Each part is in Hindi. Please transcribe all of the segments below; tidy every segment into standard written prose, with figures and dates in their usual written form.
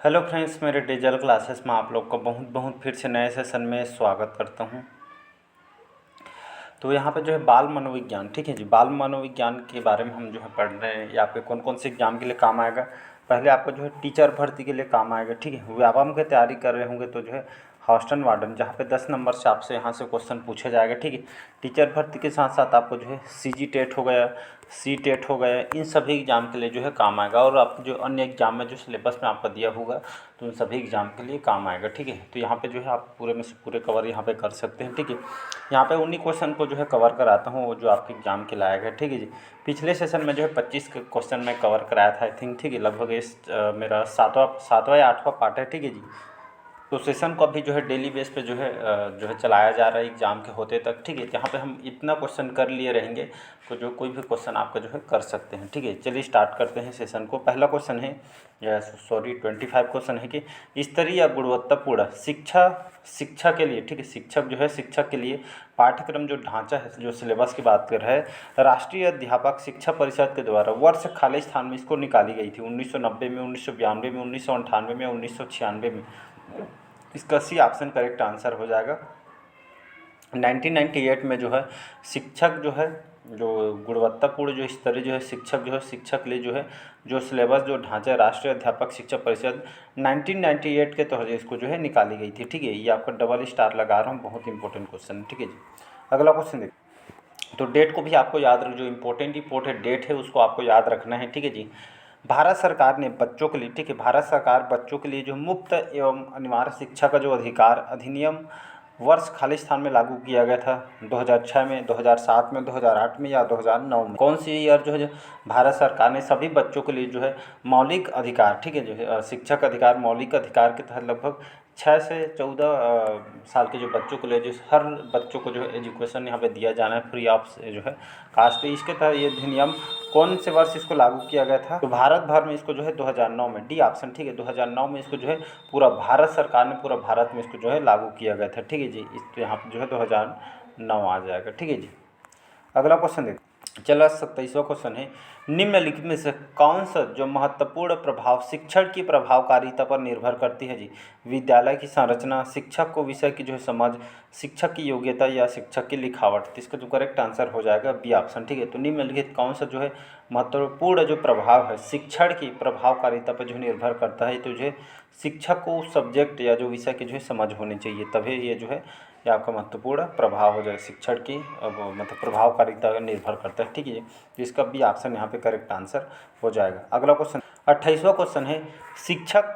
हेलो फ्रेंड्स, मेरे डिजिटल क्लासेस में आप लोग का बहुत बहुत फिर से नए सेशन में स्वागत करता हूं। तो यहाँ पे जो है बाल मनोविज्ञान, ठीक है जी, बाल मनोविज्ञान के बारे में हम जो है पढ़ रहे हैं। ये आपके कौन कौन से एग्जाम के लिए काम आएगा। पहले आपको जो है टीचर भर्ती के लिए काम आएगा, ठीक है। व्यापम की तैयारी कर रहे होंगे तो जो है हॉस्टन वार्डन, जहाँ पे 10 नंबर से आपसे यहाँ से क्वेश्चन पूछा जाएगा, ठीक है। टीचर भर्ती के साथ साथ आपको जो है सीजी टेट हो गया, सी टेट हो गया, इन सभी एग्ज़ाम के लिए जो है काम आएगा। और आपको जो अन्य एग्जाम में जो सिलेबस में आपका दिया होगा तो उन सभी एग्ज़ाम के लिए काम आएगा, ठीक है। तो यहाँ पे जो है आप पूरे में से पूरे कवर यहाँ पे कर सकते हैं, ठीक है। यहाँ पे उन्हीं क्वेश्चन को जो है कवर कराता हूँ वो जो आपके एग्जाम के लायक है, ठीक है जी। पिछले सेशन में जो है 25 क्वेश्चन मैं कवर कराया था, आई थिंक, ठीक है। लगभग इस मेरा सातवां या 8वां पार्ट है, ठीक है जी। तो सेशन को अभी जो है डेली बेस पे जो है चलाया जा रहा है एग्ज़ाम के होते तक, ठीक है। यहाँ पे हम इतना क्वेश्चन कर लिए रहेंगे तो जो कोई भी क्वेश्चन आपका जो है कर सकते हैं, ठीक है। चलिए स्टार्ट करते हैं सेशन को। पहला क्वेश्चन है 25 क्वेश्चन है कि स्तरीय या गुणवत्तापूर्ण शिक्षा के लिए, ठीक है, शिक्षक के लिए पाठ्यक्रम जो ढांचा है, जो सिलेबस की बात कर रहा है, राष्ट्रीय अध्यापक शिक्षा परिषद के द्वारा वर्ष खाली स्थान में इसको निकाली गई थी 1990 में, 1992 में, 1998 में, 1996 में। इसका सी ऑप्शन करेक्ट आंसर हो जाएगा। 1998 में जो है शिक्षक जो है, जो गुणवत्तापूर्ण जो स्तरीय जो है शिक्षक के लिए जो है जो सिलेबस जो ढांचा राष्ट्रीय अध्यापक शिक्षा परिषद 1998 के तहत इसको जो है निकाली गई थी, ठीक है। ये आपका डबल स्टार लगा रहा हूँ, बहुत इंपॉर्टेंट क्वेश्चन है, ठीक है जी। अगला क्वेश्चन देखिए। तो डेट को भी आपको याद रख, जो इम्पोर्टेंट डेट है उसको आपको याद रखना है, ठीक है जी। भारत सरकार ने बच्चों के लिए, ठीक है, भारत सरकार बच्चों के लिए जो मुफ्त एवं अनिवार्य शिक्षा का जो अधिकार अधिनियम वर्ष खालिस्तान में लागू किया गया था 2006 में, 2007 में, 2008 में या 2009 में। कौन सी ईयर जो है जो भारत सरकार ने सभी बच्चों के लिए जो है मौलिक अधिकार, ठीक है, जो है शिक्षक अधिकार मौलिक अधिकार के तहत लगभग 6 से 14 साल के जो बच्चों को लिए जो हर बच्चों को जो है एजुकेशन यहाँ पे दिया जाना है फ्री ऑफ जो है कास्ट। तो इसके तहत ये अधिनियम कौन से वर्ष इसको लागू किया गया था? तो भारत भर में इसको जो है 2009 में, डी ऑप्शन, ठीक है, 2009 में इसको जो है पूरा भारत सरकार ने पूरा भारत में इसको जो है लागू किया गया था, ठीक है जी। इस तो यहाँ पर जो है 2009 आ जाएगा, ठीक है जी। अगला क्वेश्चन देखिए। चला 27वां क्वेश्चन है, निम्नलिखित में से कौन सा जो महत्वपूर्ण प्रभाव शिक्षण की प्रभावकारिता पर निर्भर करती है जी? विद्यालय की संरचना, शिक्षक को विषय की जो है समझ, शिक्षक की योग्यता या शिक्षक की लिखावट। तो इसका जो करेक्ट आंसर हो जाएगा बी ऑप्शन, ठीक है। तो निम्नलिखित कौन सा जो है महत्वपूर्ण जो प्रभाव है शिक्षण की प्रभावकारिता पर जो निर्भर करता है, तो जो है शिक्षक को सब्जेक्ट या जो विषय की जो है समझ होनी चाहिए, तभी ये जो है ये आपका महत्वपूर्ण प्रभाव हो जाएगा। शिक्षण की मतलब प्रभावकारिता पर निर्भर करता है, ठीक है। इसका बी ऑप्शन यहाँ पे करेक्ट आंसर हो जाएगा। अगला क्वेश्चन 28वां क्वेश्चन है, शिक्षक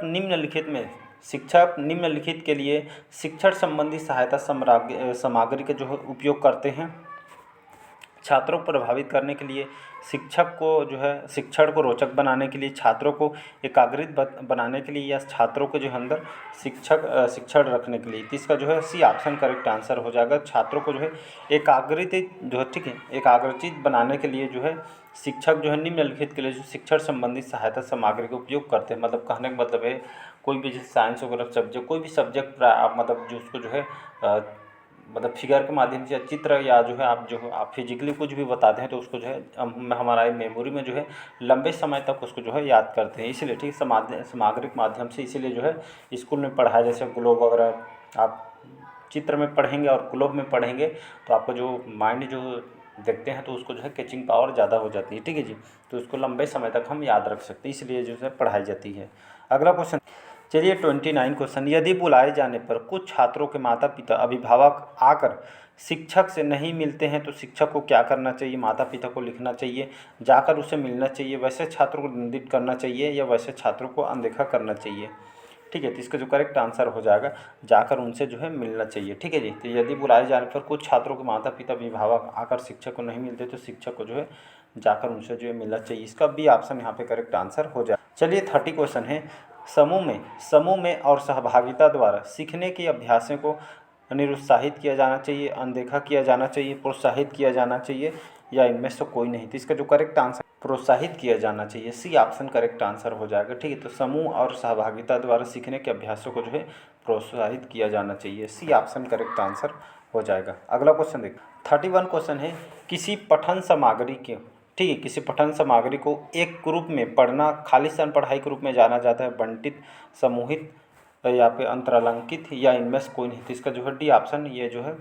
निम्नलिखित के लिए शिक्षण संबंधी सहायता सामग्री का जो है उपयोग करते हैं। छात्रों को प्रभावित करने के लिए, शिक्षक को जो है शिक्षण को रोचक बनाने के लिए, छात्रों को एकाग्रित बनाने के लिए, या छात्रों के जो है अंदर शिक्षण रखने के लिए। तो इसका जो है सी ऑप्शन करेक्ट आंसर हो जाएगा। छात्रों को जो है एकाग्रित जो है, ठीक है, एकाग्रचित बनाने के लिए जो है शिक्षक जो है निम्नलिखित के लिए जो शिक्षण संबंधी सहायता सामग्री का उपयोग करते हैं। मतलब कहने का मतलब है कोई भी जैसे साइंस वगैरह सब्जेक्ट, कोई भी सब्जेक्ट आप मतलब जो उसको जो है मतलब फिगर के माध्यम से या चित्र या जो है आप फिजिकली कुछ भी बताते हैं तो उसको जो है हमारा मेमोरी में जो है लंबे समय तक उसको जो है याद करते हैं। इसीलिए, ठीक, सामग्रिक माध्यम से, इसीलिए जो है स्कूल में पढ़ाया, जैसे ग्लोब वगैरह आप चित्र में पढ़ेंगे और ग्लोब में पढ़ेंगे तो आपका जो माइंड जो देखते हैं तो उसको जो है कैचिंग पावर ज़्यादा हो जाती है, ठीक है जी। तो उसको लंबे समय तक हम याद रख सकते हैं, इसलिए जो है पढ़ाई जाती है। अगला क्वेश्चन, चलिए 29 क्वेश्चन, यदि बुलाए जाने पर कुछ छात्रों के माता पिता अभिभावक आकर शिक्षक से नहीं मिलते हैं तो शिक्षक को क्या करना चाहिए? माता पिता को लिखना चाहिए, जाकर उससे मिलना चाहिए, वैसे छात्रों को निंदित करना चाहिए, या वैसे छात्रों को अनदेखा करना चाहिए, ठीक है। तो इसका जो करेक्ट आंसर हो जाएगा जाकर उनसे जो है मिलना चाहिए, ठीक है जी। तो यदि बुलाए जाने पर कुछ छात्रों के माता पिता अभिभावक आकर शिक्षक को नहीं मिलते तो शिक्षक को जो है जाकर उनसे जो है मिलना चाहिए। इसका बी ऑप्शन यहाँ पे करेक्ट आंसर हो जाए। चलिए 30 क्वेश्चन है, समूह में और सहभागिता द्वारा सीखने के अभ्यासों को निरुत्साहित किया जाना चाहिए, अनदेखा किया जाना चाहिए, प्रोत्साहित किया जाना चाहिए, या इनमें से कोई नहीं। तो इसका जो करेक्ट आंसर प्रोत्साहित किया जाना चाहिए, सी ऑप्शन करेक्ट आंसर हो जाएगा, ठीक है। तो समूह और सहभागिता द्वारा सीखने के अभ्यासों को जो है प्रोत्साहित किया जाना चाहिए, सी ऑप्शन करेक्ट आंसर हो जाएगा। अगला क्वेश्चन देखिए 31 क्वेश्चन है, किसी पठन सामग्री के, ठीक है। किसी पठन सामग्री को एक ग्रुप में पढ़ना खालिस्तान पढ़ाई के रूप में जाना जाता है। बंटित, समूहित या फिर अंतरालंकित या इनमें से कोई नहीं। तो इसका जो है डी ऑप्शन ये जो है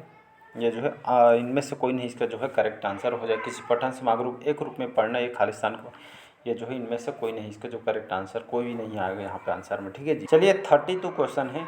इनमें से कोई नहीं इसका जो है करेक्ट आंसर हो जाए। किसी पठन सामग्री को एक ग्रुप में पढ़ना एक खालिस्तान को, ये जो है इनमें से कोई नहीं इसका जो करेक्ट आंसर कोई भी नहीं आएगा यहाँ पे आंसर में। ठीक है जी। चलिए 32 क्वेश्चन है।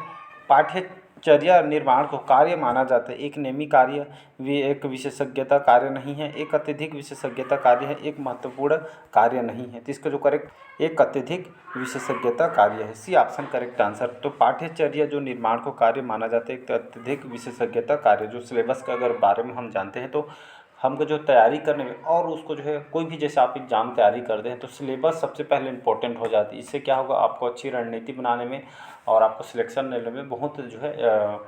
पाठ्यचर्या निर्माण को कार्य माना जाता है। एक नेमी कार्य, एक विशेषज्ञता कार्य नहीं है, एक अत्यधिक विशेषज्ञता कार्य है, एक महत्वपूर्ण कार्य नहीं है। तो इसका जो करेक्ट एक अत्यधिक विशेषज्ञता कार्य है। C option correct answer. तो पाठ्यचर्या जो निर्माण को कार्य माना जाता है, एक अत्यधिक विशेषज्ञता कार्य, जो सिलेबस के अगर बारे में हम जानते हैं तो हमको जो तैयारी करने में और उसको जो है कोई भी जैसे आप एग्ज़ाम तैयारी करते हैं तो सिलेबस सबसे पहले इम्पोर्टेंट हो जाती है। इससे क्या होगा, आपको अच्छी रणनीति बनाने में और आपको सिलेक्शन लेने में बहुत जो है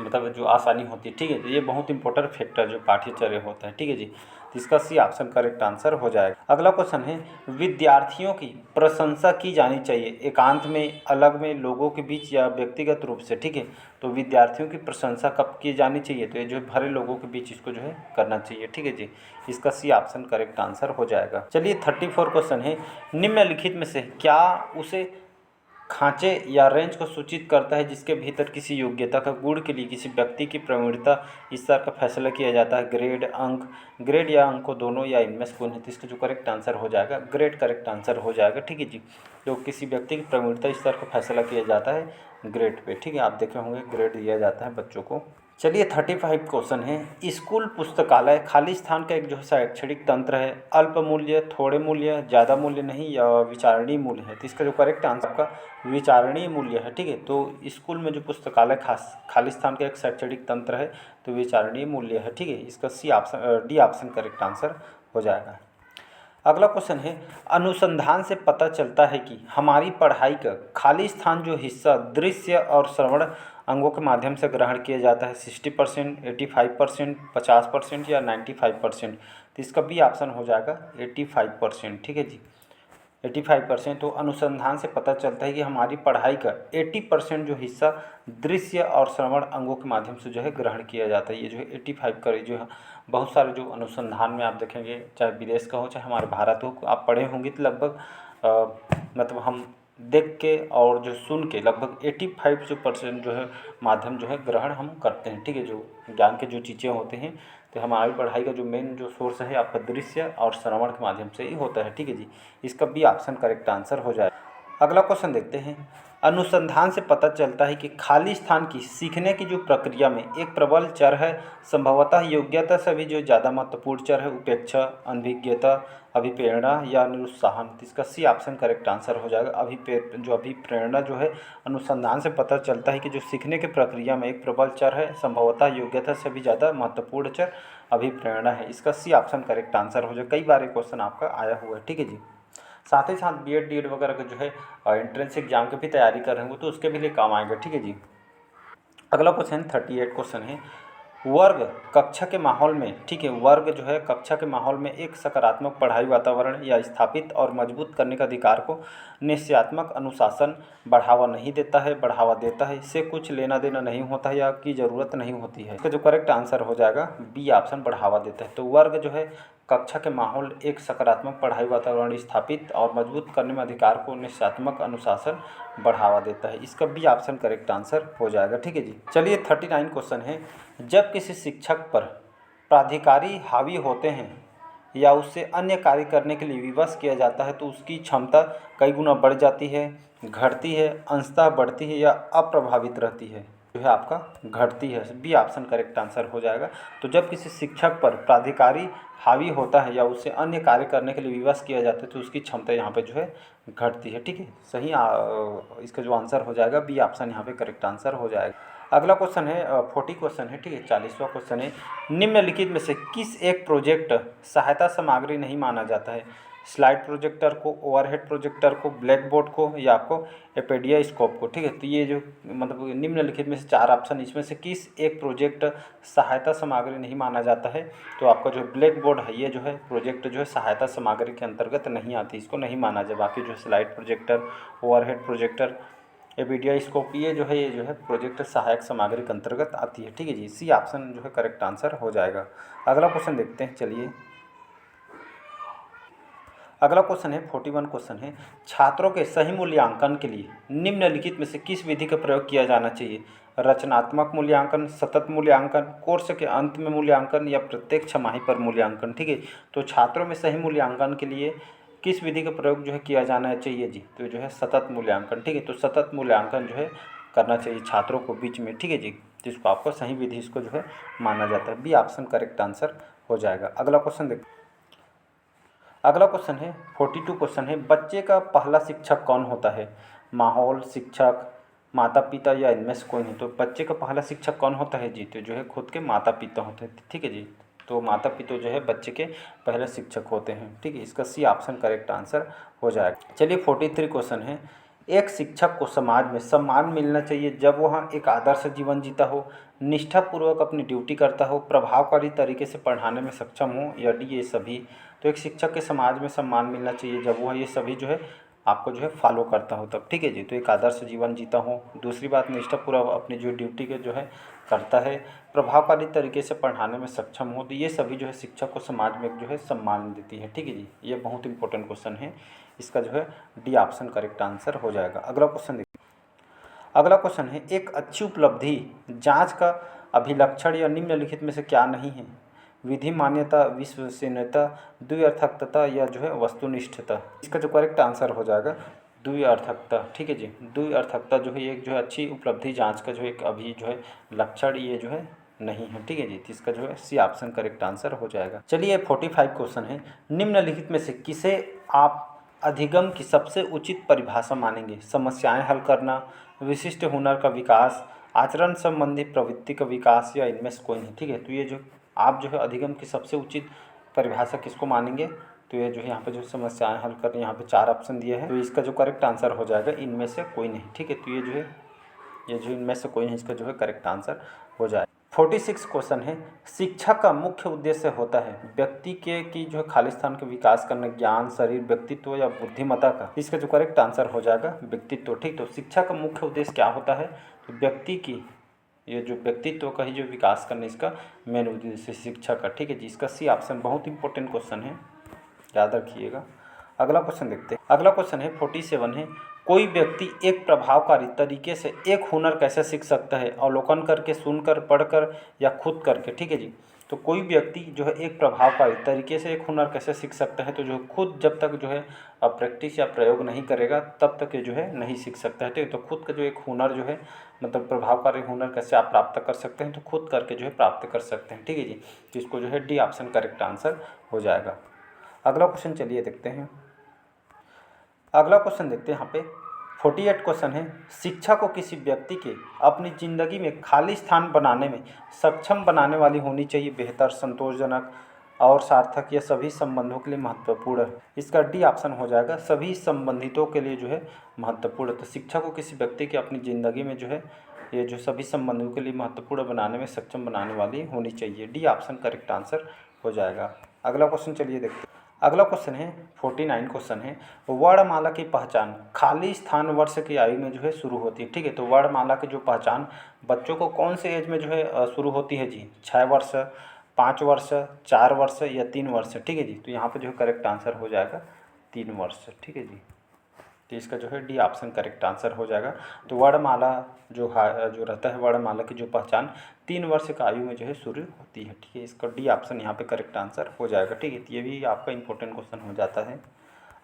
मतलब जो आसानी होती है। ठीक है, तो ये बहुत इंपॉर्टेंट फैक्टर जो पाठ्यचर्या होता है। ठीक है जी। तो इसका सी ऑप्शन करेक्ट आंसर हो जाएगा। अगला क्वेश्चन है, विद्यार्थियों की प्रशंसा की जानी चाहिए एकांत में, अलग में, लोगों के बीच या व्यक्तिगत रूप से। ठीक है, तो विद्यार्थियों की प्रशंसा कब की जानी चाहिए, तो ये जो भरे लोगों के बीच इसको जो है करना चाहिए। ठीक है जी। इसका सी ऑप्शन करेक्ट आंसर हो जाएगा। चलिए 34 क्वेश्चन है, निम्नलिखित में से क्या उसे खांचे या रेंज को सूचित करता है जिसके भीतर किसी योग्यता का गुण के लिए किसी व्यक्ति की प्रवीणता स्तर का फैसला किया जाता है। ग्रेड, अंक, ग्रेड या अंक को दोनों या इनमें से कोई नहीं। तो इसका जो करेक्ट आंसर हो जाएगा ग्रेड करेक्ट आंसर हो जाएगा। ठीक है जी। तो किसी व्यक्ति की प्रवीणता स्तर का फैसला किया जाता है ग्रेड पे। ठीक है, आप देखे होंगे ग्रेड दिया जाता है बच्चों को। चलिए 35 क्वेश्चन है, स्कूल पुस्तकालय खाली स्थान का एक जो है शैक्षणिक तंत्र है। अल्प मूल्य, थोड़े मूल्य, ज़्यादा मूल्य नहीं या विचारणीय मूल्य है। तो इसका जो करेक्ट आंसर आपका विचारणीय मूल्य है। ठीक है, तो स्कूल में जो पुस्तकालय खाली स्थान का एक शैक्षणिक तंत्र है तो विचारणीय मूल्य है। ठीक है, इसका C option D option correct answer हो जाएगा। अगला क्वेश्चन है, अनुसंधान से पता चलता है कि हमारी पढ़ाई का खाली स्थान जो हिस्सा दृश्य और श्रवण अंगों के माध्यम से ग्रहण किया जाता है 60%, 85%, 50% या 95%। तो इसका बी ऑप्शन हो जाएगा 85%। ठीक है जी, 85%। तो अनुसंधान से पता चलता है कि हमारी पढ़ाई का 80% जो हिस्सा दृश्य और श्रवण अंगों के माध्यम से जो है ग्रहण किया जाता है। ये जो है 85 का जो है बहुत सारे जो अनुसंधान में आप देखेंगे, चाहे विदेश का हो चाहे हमारे भारत हो, आप पढ़े होंगे तो लगभग मतलब हम देख के और जो सुन के लगभग 85% जो है माध्यम जो है ग्रहण हम करते हैं। ठीक है, जो ज्ञान के जो चीज़ें होते हैं तो हमारी पढ़ाई का जो मेन जो सोर्स है आपका दृश्य और श्रवण के माध्यम से ही होता है। ठीक है जी, इसका बी ऑप्शन करेक्ट आंसर हो जाए। अगला क्वेश्चन देखते हैं, अनुसंधान से पता चलता है कि खाली स्थान की सीखने की जो प्रक्रिया में एक प्रबल चर है, संभवतः योग्यता से भी जो ज़्यादा महत्वपूर्ण चर है उपेक्षा, अनभिज्ञता, अभिप्रेरणा या निरुत्साहन। तो इसका सी ऑप्शन करेक्ट आंसर हो जाएगा। अभिप्रेरणा जो है अनुसंधान से पता चलता है कि जो सीखने की प्रक्रिया में एक प्रबल चर है, संभवतः योग्यता से भी ज़्यादा महत्वपूर्ण चर अभिप्रेरणा है। इसका सी ऑप्शन करेक्ट आंसर हो जाएगा। कई बार ये क्वेश्चन आपका आया हुआ है। ठीक है जी। साथ ही साथ बीएड डीएड वगैरह का जो है एंट्रेंस एग्जाम की भी तैयारी कर रहे हो तो उसके भी लिए काम आएगा। ठीक है जी। अगला क्वेश्चन 38 क्वेश्चन है, वर्ग कक्षा के माहौल में, ठीक है, वर्ग जो है कक्षा के माहौल में एक सकारात्मक पढ़ाई वातावरण या स्थापित और मजबूत करने का अधिकार को निश्चयात्मक अनुशासन बढ़ावा नहीं देता है, बढ़ावा देता है, इससे कुछ लेना देना नहीं होता है या की ज़रूरत नहीं होती है। इसका जो करेक्ट आंसर हो जाएगा बी ऑप्शन बढ़ावा देता है। तो वर्ग जो है कक्षा के माहौल एक सकारात्मक पढ़ाई वातावरण स्थापित और मजबूत करने में अधिकार को निश्चयात्मक अनुशासन बढ़ावा देता है। इसका बी ऑप्शन करेक्ट आंसर हो जाएगा। ठीक है जी। चलिए 39 क्वेश्चन है, जब किसी शिक्षक पर प्राधिकारी हावी होते हैं या उससे अन्य कार्य करने के लिए विवश किया जाता है तो उसकी क्षमता कई गुना बढ़ जाती है, घटती है, अंशतः बढ़ती है या अप्रभावित रहती है। जो है आपका घटती है। बी ऑप्शन करेक्ट आंसर हो जाएगा। तो जब किसी शिक्षक पर प्राधिकारी हावी होता है या उससे अन्य कार्य करने के लिए विवश किया जाता है तो उसकी क्षमता यहाँ पे जो है घटती है। ठीक है, सही इसका जो आंसर हो जाएगा बी ऑप्शन यहाँ पे करेक्ट आंसर हो जाएगा। अगला क्वेश्चन है 40 क्वेश्चन है। ठीक है, 40वां क्वेश्चन है, निम्नलिखित में से किस एक प्रोजेक्ट सहायता सामग्री नहीं माना जाता है? स्लाइड प्रोजेक्टर को, ओवरहेड प्रोजेक्टर को, ब्लैक बोर्ड को या आपको एपेडिया स्कोप को। ठीक है, तो ये जो मतलब निम्नलिखित में से 4 ऑप्शन, इसमें से किस एक प्रोजेक्ट सहायता सामग्री नहीं माना जाता है? तो आपका जो ब्लैक बोर्ड है ये जो है प्रोजेक्ट जो है सहायता सामग्री के अंतर्गत नहीं आती, इसको नहीं माना जाए। बाकी जो slide projector, overhead projector, epidiascope ये जो है प्रोजेक्ट सहायक सामग्री के अंतर्गत आती है। ठीक है जी, सी ऑप्शन जो है करेक्ट आंसर हो जाएगा। अगला क्वेश्चन देखते हैं। चलिए अगला क्वेश्चन है 41 क्वेश्चन है, छात्रों के सही मूल्यांकन के लिए निम्नलिखित में से किस विधि का प्रयोग किया जाना चाहिए? रचनात्मक मूल्यांकन, सतत मूल्यांकन, कोर्स के अंत में मूल्यांकन या प्रत्येक छमाही पर मूल्यांकन। ठीक है, तो छात्रों में सही मूल्यांकन के लिए किस विधि का प्रयोग जो है किया जाना चाहिए जी? तो जो है सतत मूल्यांकन। ठीक है, तो सतत मूल्यांकन जो है करना चाहिए छात्रों को बीच में। ठीक है जी, जिसको आपको सही विधि इसको जो है माना जाता है। बी ऑप्शन करेक्ट आंसर हो जाएगा। अगला क्वेश्चन देखते, अगला क्वेश्चन है 42 क्वेश्चन है, बच्चे का पहला शिक्षक कौन होता है? माहौल, शिक्षक, माता पिता या इनमें से कोई नहीं। तो बच्चे का पहला शिक्षक कौन होता है जी? तो जो है खुद के माता पिता होते हैं। ठीक है जी, तो माता पिता जो है बच्चे के पहले शिक्षक होते हैं। ठीक है, इसका सी ऑप्शन करेक्ट आंसर हो जाएगा। चलिए 43 क्वेश्चन है, एक शिक्षक को समाज में सम्मान मिलना चाहिए जब वह एक आदर्श जीवन जीता हो, निष्ठापूर्वक अपनी ड्यूटी करता हो, प्रभावकारी तरीके से पढ़ाने में सक्षम हो, या डी ये सभी। तो एक शिक्षक के समाज में सम्मान मिलना चाहिए जब वह ये सभी जो है आपको जो है फॉलो करता हो तब। ठीक है जी, तो एक आदर्श जीवन जीता हो, दूसरी बात निष्ठापूर्वक अपनी जो ड्यूटी के जो है करता है, प्रभावकारी तरीके से पढ़ाने में सक्षम हो, तो ये सभी जो है शिक्षक को समाज में जो है सम्मान देती है। ठीक है जी, ये बहुत इंपॉर्टेंट क्वेश्चन है, इसका जो है डी ऑप्शन करेक्ट आंसर हो जाएगा। अगला क्वेश्चन देखिए, अगला क्वेश्चन है, एक अच्छी उपलब्धि जांच का अभिलक्षण या निम्नलिखित में से क्या नहीं है? विधि मान्यता, विश्वसनीयता, द्व्यर्थकता या जो है वस्तुनिष्ठता। इसका जो करेक्ट आंसर हो जाएगा द्व्यर्थकता। ठीक है जी, द्व्यर्थकता जो है एक जो है अच्छी उपलब्धि जांच का जो एक अभी जो है लक्षण ये जो है नहीं है। ठीक है जी, तो इसका जो है सी ऑप्शन करेक्ट आंसर हो जाएगा। चलिए 45 क्वेश्चन है, निम्नलिखित में से किसे आप अधिगम की सबसे उचित परिभाषा मानेंगे? समस्याएं हल करना, विशिष्ट हुनर का विकास, आचरण संबंधी प्रवृत्ति का विकास, या इनमें से कोई नहीं। ठीक है, तो ये जो आप जो है अधिगम की सबसे उचित परिभाषा किसको मानेंगे? तो ये जो है यहाँ पे जो समस्याएं हल करनी, यहाँ पे 4 ऑप्शन दिए हैं, तो इसका जो करेक्ट आंसर हो जाएगा इनमें से कोई नहीं। ठीक है, तो ये जो है ये जो इनमें से कोई नहीं, इसका जो है करेक्ट आंसर हो जाए। 46 क्वेश्चन है, शिक्षा का मुख्य उद्देश्य होता है व्यक्ति के की जो है खालिस्तान का विकास करना, ज्ञान, शरीर, व्यक्तित्व या बुद्धिमत्ता का। इसका जो करेक्ट आंसर हो जाएगा व्यक्तित्व। ठीक, तो शिक्षा का मुख्य उद्देश्य क्या होता है? तो व्यक्ति की ये जो व्यक्तित्व का ही जो विकास करना, इसका मेन उद्देश्य शिक्षा का। ठीक है जी, इसका सी ऑप्शन बहुत इंपॉर्टेंट क्वेश्चन है, याद रखिएगा। अगला क्वेश्चन देखते हैं, अगला क्वेश्चन है 47 है, कोई व्यक्ति एक प्रभावकारी तरीके से एक हुनर कैसे सीख सकता है? अवलोकन करके, सुनकर, पढ़कर या खुद करके। ठीक है जी, तो कोई व्यक्ति जो है एक प्रभावकारी तरीके से एक हुनर कैसे सीख सकता है? तो जो खुद जब तक जो है प्रैक्टिस या प्रयोग नहीं करेगा तब तक ये जो है नहीं सीख सकता है। ठीक है, तो खुद का जो एक हुनर जो है मतलब प्रभावकारी हुनर कैसे आप प्राप्त कर सकते हैं? तो खुद करके जो है प्राप्त कर सकते हैं। ठीक है जी, तो इसको जो है डी ऑप्शन करेक्ट आंसर हो जाएगा। अगला क्वेश्चन चलिए देखते हैं, अगला क्वेश्चन देखते हैं यहाँ पे 48 क्वेश्चन है, शिक्षा को किसी व्यक्ति के अपनी ज़िंदगी में खाली स्थान बनाने में सक्षम बनाने वाली होनी चाहिए, बेहतर, संतोषजनक और सार्थक, या सभी संबंधों के लिए महत्वपूर्ण है। इसका डी ऑप्शन हो जाएगा सभी संबंधितों के लिए जो है महत्वपूर्ण। तो शिक्षा को किसी व्यक्ति के अपनी ज़िंदगी में जो है ये जो सभी संबंधों के लिए महत्वपूर्ण बनाने में सक्षम बनाने वाली होनी चाहिए। डी ऑप्शन करेक्ट आंसर हो जाएगा। अगला क्वेश्चन चलिए देखते हैं, अगला क्वेश्चन है 49 क्वेश्चन है, वर्णमाला की पहचान खाली स्थान वर्ष की आयु में जो है शुरू होती है। ठीक है, तो वर्णमाला की जो पहचान बच्चों को कौन से एज में जो है शुरू होती है जी? 6 वर्ष, 5 वर्ष, 4 वर्ष या 3 वर्ष। ठीक है जी, तो यहाँ पे जो है करेक्ट आंसर हो जाएगा 3 वर्ष। ठीक है जी, तो इसका जो है डी ऑप्शन करेक्ट आंसर हो जाएगा। तो वर्णमाला जो रहता है, वर्णमाला की जो पहचान 3 वर्ष का आयु में जो है शुरू होती है। ठीक है, इसका डी ऑप्शन यहाँ पे करेक्ट आंसर हो जाएगा। ठीक है, तो ये भी आपका इंपॉर्टेंट क्वेश्चन हो जाता है।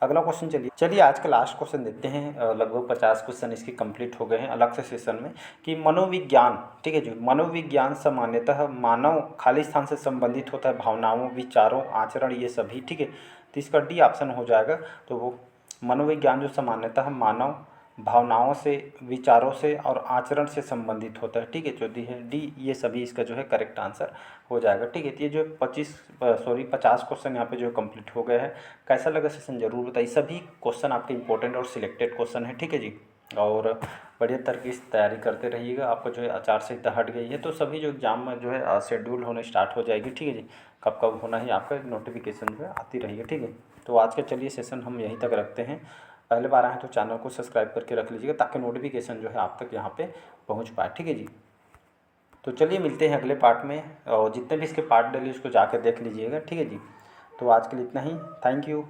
अगला क्वेश्चन चलिए आज का लास्ट क्वेश्चन देखते हैं। लगभग 50 क्वेश्चन इसके कंप्लीट हो गए हैं अलग से सेशन में, कि मनोविज्ञान। ठीक है जी, मनोविज्ञान सामान्यतः मानव खाली स्थान से संबंधित होता है, भावनाओं, विचारों, आचरण, ये सभी। ठीक है, तो इसका डी ऑप्शन हो जाएगा। तो वो मनोविज्ञान जो सामान्यतः मानव भावनाओं से, विचारों से और आचरण से संबंधित होता है। ठीक है, जो डी ये सभी इसका जो है करेक्ट आंसर हो जाएगा। ठीक है, तो ये जो 50 क्वेश्चन यहाँ पे जो कंप्लीट हो गए हैं। कैसा लगा सेशन जरूर बताइए। सभी क्वेश्चन आपके इंपॉर्टेंट और सिलेक्टेड क्वेश्चन है। ठीक है जी, और बढ़िया तरीके से तैयारी करते रहिएगा। आपको जो है आचार संहिता हट गई है तो सभी जो एग्जाम में जो है शेड्यूल होने स्टार्ट हो जाएगी। ठीक है जी, कब कब होना है आपका नोटिफिकेशन जो है आती रहेगी। ठीक है, तो आज के चलिए सेशन हम यहीं तक रखते हैं। पहले बार आए हैं तो चैनल को सब्सक्राइब करके रख लीजिएगा ताकि नोटिफिकेशन जो है आप तक यहाँ पे पहुँच पाए। ठीक है जी, तो चलिए मिलते हैं अगले पार्ट में, और जितने भी इसके पार्ट डले उसको जाकर देख लीजिएगा। ठीक है जी, तो आज के लिए इतना ही। Thank you.